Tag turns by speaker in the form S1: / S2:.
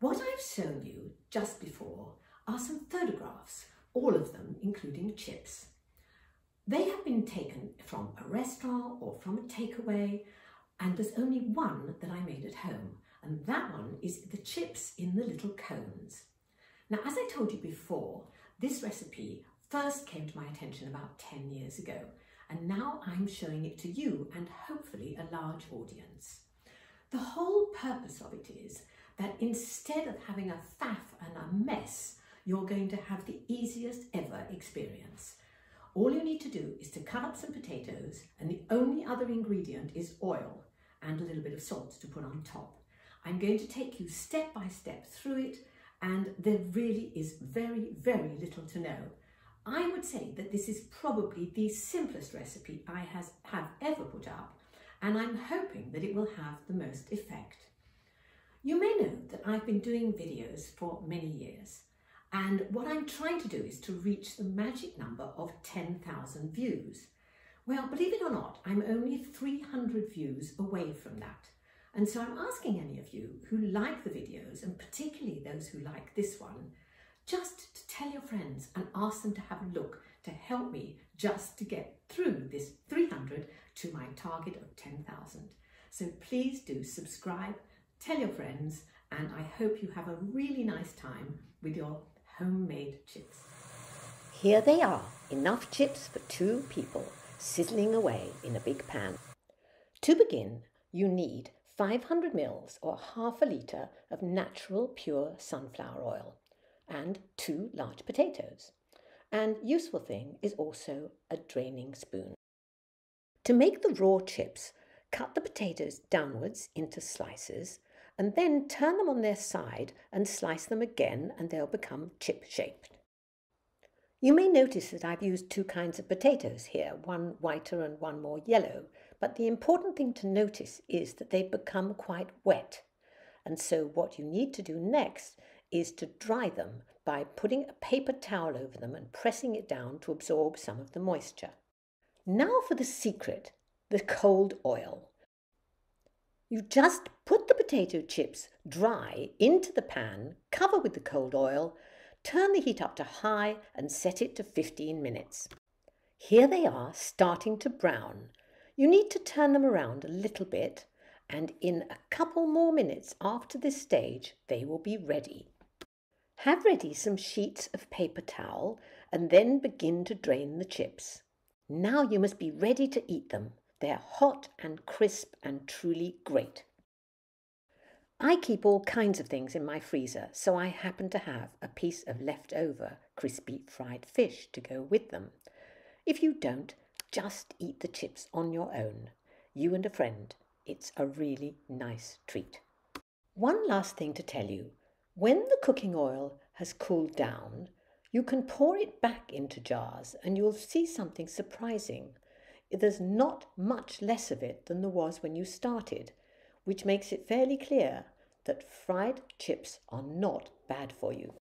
S1: What I've shown you just before are some photographs, all of them including chips. They have been taken from a restaurant or from a takeaway, and there's only one that I made at home, and that one is the chips in the little cones. Now, as I told you before, this recipe first came to my attention about 10 years ago, and now I'm showing it to you and hopefully a large audience. The whole purpose of it is that instead of having a faff and a mess, you're going to have the easiest ever experience. All you need to do is to cut up some potatoes, and the only other ingredient is oil and a little bit of salt to put on top. I'm going to take you step by step through it, and there really is very, very little to know. I would say that this is probably the simplest recipe I have ever put up, and I'm hoping that it will have the most effect. You may know that I've been doing videos for many years, and what I'm trying to do is to reach the magic number of 10,000 views. Well, believe it or not, I'm only 300 views away from that. And so I'm asking any of you who like the videos, and particularly those who like this one, just to tell your friends and ask them to have a look to help me just to get through this 300 to my target of 10,000. So please do subscribe, tell your friends, and I hope you have a really nice time with your homemade chips.
S2: Here they are, enough chips for 2 people, sizzling away in a big pan. To begin, you need 500 ml or half a litre of natural pure sunflower oil and 2 large potatoes. And useful thing is also a draining spoon. To make the raw chips, cut the potatoes downwards into slices and then turn them on their side and slice them again, and they'll become chip-shaped. You may notice that I've used 2 kinds of potatoes here, one whiter and one more yellow, but the important thing to notice is that they've become quite wet. And so what you need to do next is to dry them by putting a paper towel over them and pressing it down to absorb some of the moisture. Now for the secret, the cold oil. You just put the potato chips dry into the pan, cover with the cold oil, turn the heat up to high and set it to 15 minutes. Here they are starting to brown. You need to turn them around a little bit, and in a couple more minutes after this stage, they will be ready. Have ready some sheets of paper towel and then begin to drain the chips. Now you must be ready to eat them. They're hot and crisp and truly great. I keep all kinds of things in my freezer, so I happen to have a piece of leftover crispy fried fish to go with them. If you don't, just eat the chips on your own. You and a friend. It's a really nice treat. One last thing to tell you. When the cooking oil has cooled down, you can pour it back into jars and you'll see something surprising. There's not much less of it than there was when you started, which makes it fairly clear that fried chips are not bad for you.